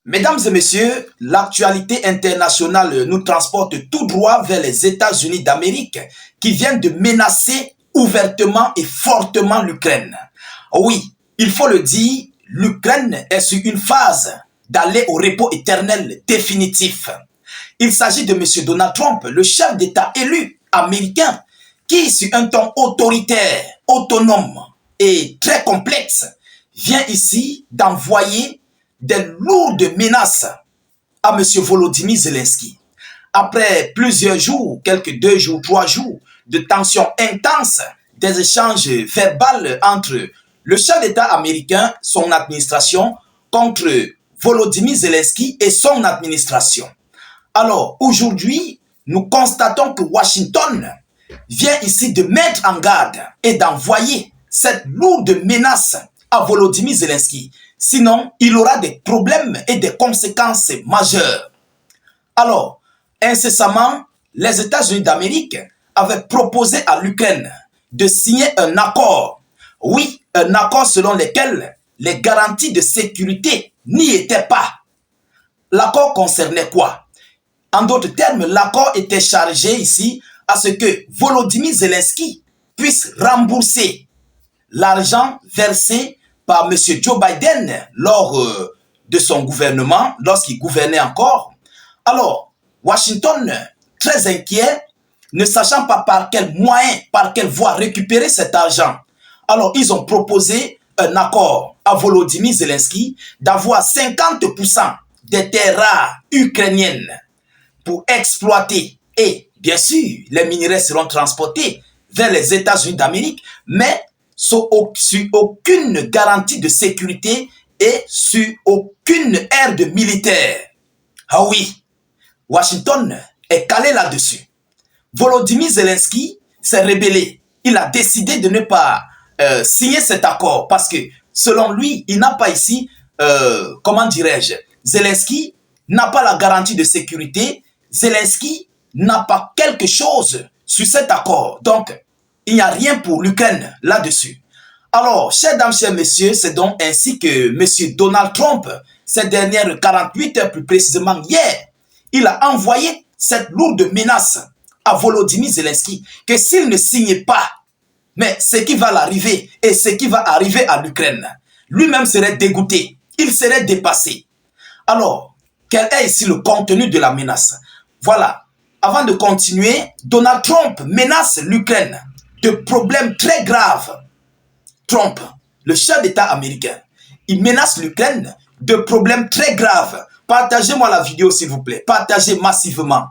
Mesdames et messieurs, l'actualité internationale nous transporte tout droit vers les États-Unis d'Amérique qui viennent de menacer ouvertement et fortement l'Ukraine. Oui, il faut le dire, l'Ukraine est sur une phase d'aller au repos éternel définitif. Il s'agit de M. Donald Trump, le chef d'État élu américain, qui, sur un ton autoritaire, autonome et très complexe, vient ici d'envoyer des lourdes menaces à M. Volodymyr Zelensky. Après plusieurs jours, quelques 2 jours, 3 jours de tensions intenses, des échanges verbaux entre le chef d'État américain, son administration, contre Volodymyr Zelensky et son administration. Alors, aujourd'hui, nous constatons que Washington vient ici de mettre en garde et d'envoyer cette lourde menace à Volodymyr Zelensky. Sinon, il aura des problèmes et des conséquences majeures. Alors, incessamment, les États-Unis d'Amérique avaient proposé à l'Ukraine de signer un accord. Oui, un accord selon lequel les garanties de sécurité n'y étaient pas. L'accord concernait quoi? En d'autres termes, l'accord était chargé ici à ce que Volodymyr Zelensky puisse rembourser l'argent versé par M. Joe Biden lors de son gouvernement, lorsqu'il gouvernait encore. Alors, Washington, très inquiet, ne sachant pas par quel moyen, par quelle voie récupérer cet argent. Alors, ils ont proposé un accord à Volodymyr Zelensky d'avoir 50% des terres rares ukrainiennes pour exploiter. Et, bien sûr, les minerais seront transportés vers les États-Unis d'Amérique, mais sur aucune garantie de sécurité et sur aucune aire de militaire. Ah oui, Washington est calé là-dessus. Volodymyr Zelensky s'est rébellé. Il a décidé de ne pas signer cet accord parce que, selon lui, il n'a pas ici, comment dirais-je, Zelensky n'a pas la garantie de sécurité. Zelensky n'a pas quelque chose sur cet accord. Donc, il n'y a rien pour l'Ukraine là-dessus. Alors, chers dames, chers messieurs, c'est donc ainsi que M. Donald Trump, ces dernières 48 heures, plus précisément hier, il a envoyé cette lourde menace à Volodymyr Zelensky que s'il ne signe pas, mais ce qui va l'arriver et ce qui va arriver à l'Ukraine, lui-même serait dégoûté, il serait dépassé. Alors, quel est ici le contenu de la menace? Voilà, avant de continuer, Donald Trump menace l'Ukraine de problèmes très graves. Trump, le chef d'État américain, il menace l'Ukraine de problèmes très graves. Partagez-moi la vidéo s'il vous plaît, partagez massivement.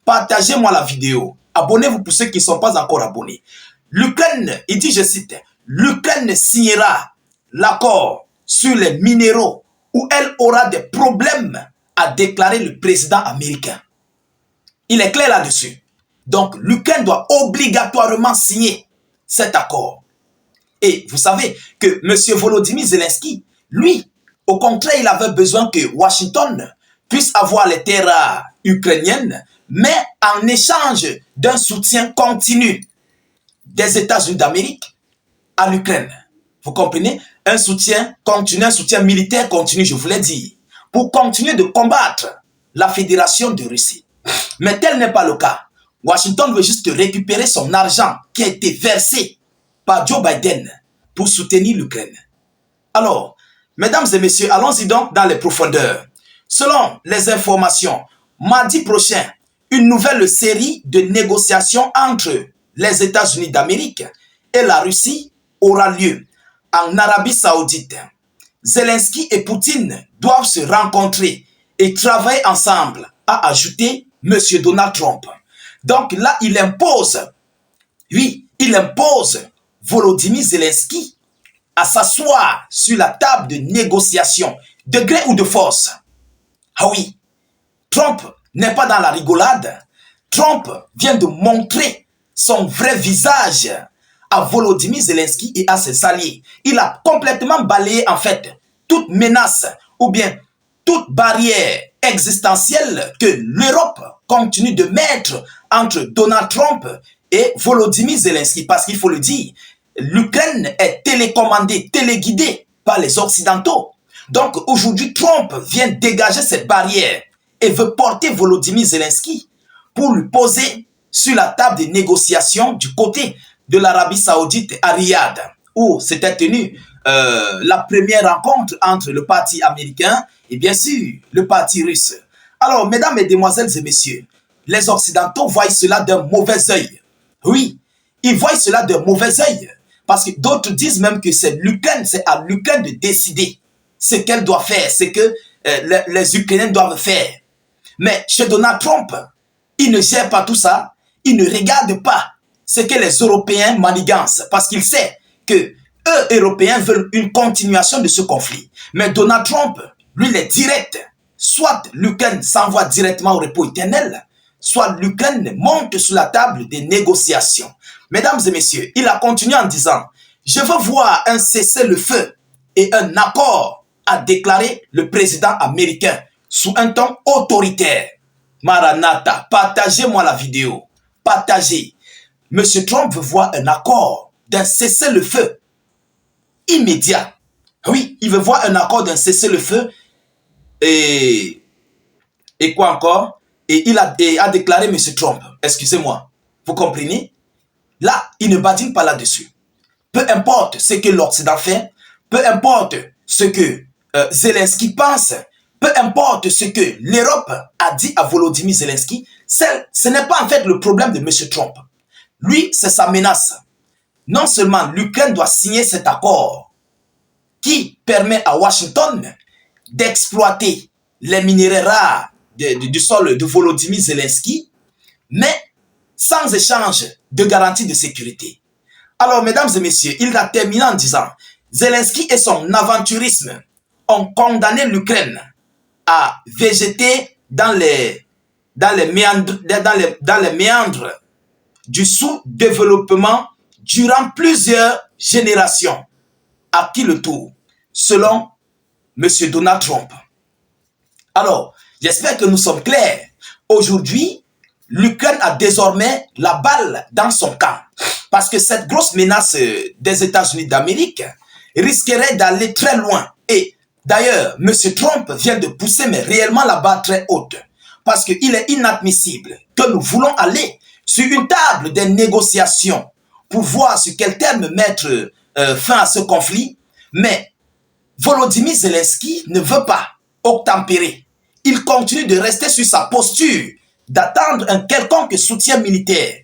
Partagez-moi la vidéo. Abonnez-vous pour ceux qui ne sont pas encore abonnés. L'Ukraine, il dit, je cite, l'Ukraine signera l'accord sur les minéraux où elle aura des problèmes, a déclaré le président américain. Il est clair là-dessus. Donc, l'Ukraine doit obligatoirement signer cet accord. Et vous savez que M. Volodymyr Zelensky, lui, au contraire, il avait besoin que Washington puisse avoir les terres ukrainiennes, mais en échange d'un soutien continu des États-Unis d'Amérique à l'Ukraine. Vous comprenez? Un soutien continu, un soutien militaire continu, je voulais dire, pour continuer de combattre la Fédération de Russie. Mais tel n'est pas le cas. Washington veut juste récupérer son argent qui a été versé par Joe Biden pour soutenir l'Ukraine. Alors, mesdames et messieurs, allons-y donc dans les profondeurs. Selon les informations, mardi prochain, une nouvelle série de négociations entre les États-Unis d'Amérique et la Russie aura lieu en Arabie Saoudite. Zelensky et Poutine doivent se rencontrer et travailler ensemble, a ajouté M. Donald Trump. Donc là, il impose Volodymyr Zelensky à s'asseoir sur la table de négociation, de gré ou de force. Ah oui, Trump n'est pas dans la rigolade. Trump vient de montrer son vrai visage à Volodymyr Zelensky et à ses alliés. Il a complètement balayé en fait toute menace ou bien toute barrière existentielle que l'Europe continue de mettre entre Donald Trump et Volodymyr Zelensky. Parce qu'il faut le dire, l'Ukraine est télécommandée, téléguidée par les Occidentaux. Donc aujourd'hui, Trump vient dégager cette barrière et veut porter Volodymyr Zelensky pour lui poser sur la table des négociations du côté de l'Arabie Saoudite à Riyad, où s'était tenue la première rencontre entre le parti américain et bien sûr le parti russe. Alors, mesdames, mesdemoiselles et messieurs, les Occidentaux voient cela d'un mauvais œil. Oui, ils voient cela d'un mauvais œil. Parce que d'autres disent même que c'est l'Ukraine, c'est à l'Ukraine de décider ce qu'elle doit faire, ce que les Ukrainiens doivent faire. Mais chez Donald Trump, il ne gère pas tout ça. Il ne regarde pas ce que les Européens manigancent. Parce qu'il sait que eux, Européens, veulent une continuation de ce conflit. Mais Donald Trump, lui, il est direct. Soit l'Ukraine s'envoie directement au repos éternel, soit l'Ukraine monte sur la table des négociations. Mesdames et messieurs, il a continué en disant, je veux voir un cessez-le-feu et un accord, a déclaré le président américain sous un ton autoritaire. Maranatha, partagez-moi la vidéo. Partagez. Monsieur Trump veut voir un accord d'un cessez-le-feu immédiat. Oui, il veut voir un accord d'un cessez-le-feu et quoi encore? Et il a déclaré monsieur Trump, excusez-moi, vous comprenez? Là, il ne badine pas là-dessus. Peu importe ce que l'Occident fait, peu importe ce que Zelensky pense, peu importe ce que l'Europe a dit à Volodymyr Zelensky, ce n'est pas en fait le problème de M. Trump. Lui, c'est sa menace. Non seulement l'Ukraine doit signer cet accord qui permet à Washington d'exploiter les minéraux rares du sol de Volodymyr Zelensky, mais sans échange de garantie de sécurité. Alors, mesdames et messieurs, il a terminé en disant, Zelensky et son aventurisme ont condamné l'Ukraine à végéter dans les méandres du sous-développement durant plusieurs générations. À qui le tour? Selon M. Donald Trump. Alors, j'espère que nous sommes clairs. Aujourd'hui, l'Ukraine a désormais la balle dans son camp. Parce que cette grosse menace des États-Unis d'Amérique risquerait d'aller très loin. Et d'ailleurs, M. Trump vient de pousser mais réellement la barre très haute. Parce qu'il est inadmissible que nous voulons aller sur une table des négociations pour voir sur quel terme mettre fin à ce conflit. Mais Volodymyr Zelensky ne veut pas obtempérer. Il continue de rester sur sa posture, d'attendre un quelconque soutien militaire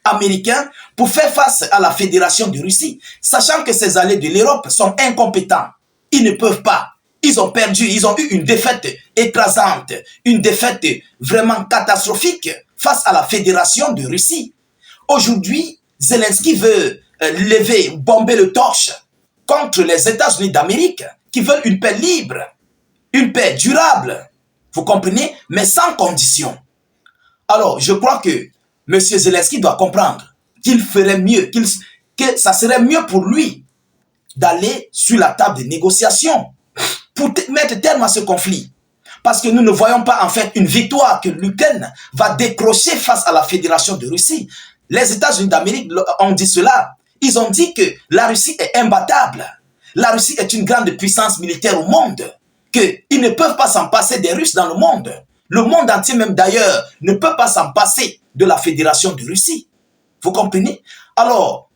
américain pour faire face à la Fédération de Russie, sachant que ces alliés de l'Europe sont incompétents. Ils ne peuvent pas. Ils ont perdu, ils ont eu une défaite écrasante, une défaite vraiment catastrophique face à la Fédération de Russie. Aujourd'hui, Zelensky veut lever, bomber le torche contre les États-Unis d'Amérique qui veulent une paix libre, une paix durable, vous comprenez, mais sans condition. Alors, je crois que M. Zelensky doit comprendre qu'il ferait mieux, que ça serait mieux pour lui d'aller sur la table des négociations pour mettre terme à ce conflit. Parce que nous ne voyons pas en fait une victoire que l'Ukraine va décrocher face à la Fédération de Russie. Les États-Unis d'Amérique ont dit cela. Ils ont dit que la Russie est imbattable. La Russie est une grande puissance militaire au monde. Qu'ils ne peuvent pas s'en passer des Russes dans le monde. Le monde entier même d'ailleurs ne peut pas s'en passer de la Fédération de Russie. Vous comprenez? Alors,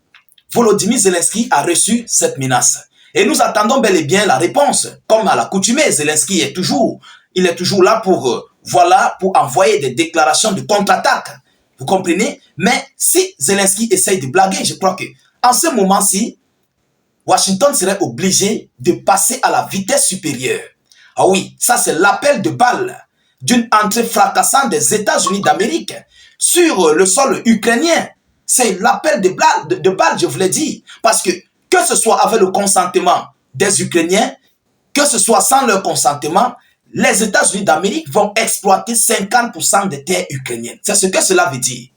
Volodymyr Zelensky a reçu cette menace. Et nous attendons bel et bien la réponse. Comme à l'accoutumée, Zelensky est toujours là pour, pour envoyer des déclarations de contre-attaque. Vous comprenez? Mais si Zelensky essaye de blaguer, je crois que en ce moment-ci, Washington serait obligé de passer à la vitesse supérieure. Ah oui, ça c'est l'appel de balle d'une entrée fracassante des États-Unis d'Amérique sur le sol ukrainien. C'est l'appel de balle, je vous l'ai dit. Parce que ce soit avec le consentement des Ukrainiens, que ce soit sans leur consentement, les États-Unis d'Amérique vont exploiter 50% des terres ukrainiennes. C'est ce que cela veut dire.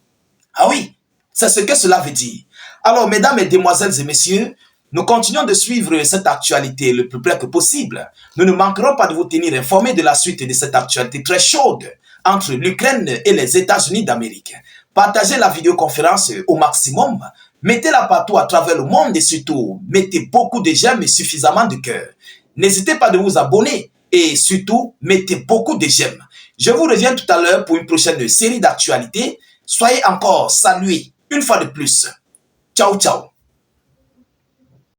Ah oui, c'est ce que cela veut dire. Alors, mesdames, mesdemoiselles et messieurs, nous continuons de suivre cette actualité le plus près que possible. Nous ne manquerons pas de vous tenir informés de la suite de cette actualité très chaude entre l'Ukraine et les États-Unis d'Amérique. Partagez la vidéoconférence au maximum. Mettez-la partout à travers le monde et surtout, mettez beaucoup de j'aime et suffisamment de cœur. N'hésitez pas de vous abonner et surtout, mettez beaucoup de j'aime. Je vous reviens tout à l'heure pour une prochaine série d'actualités. Soyez encore salués une fois de plus. Ciao, ciao.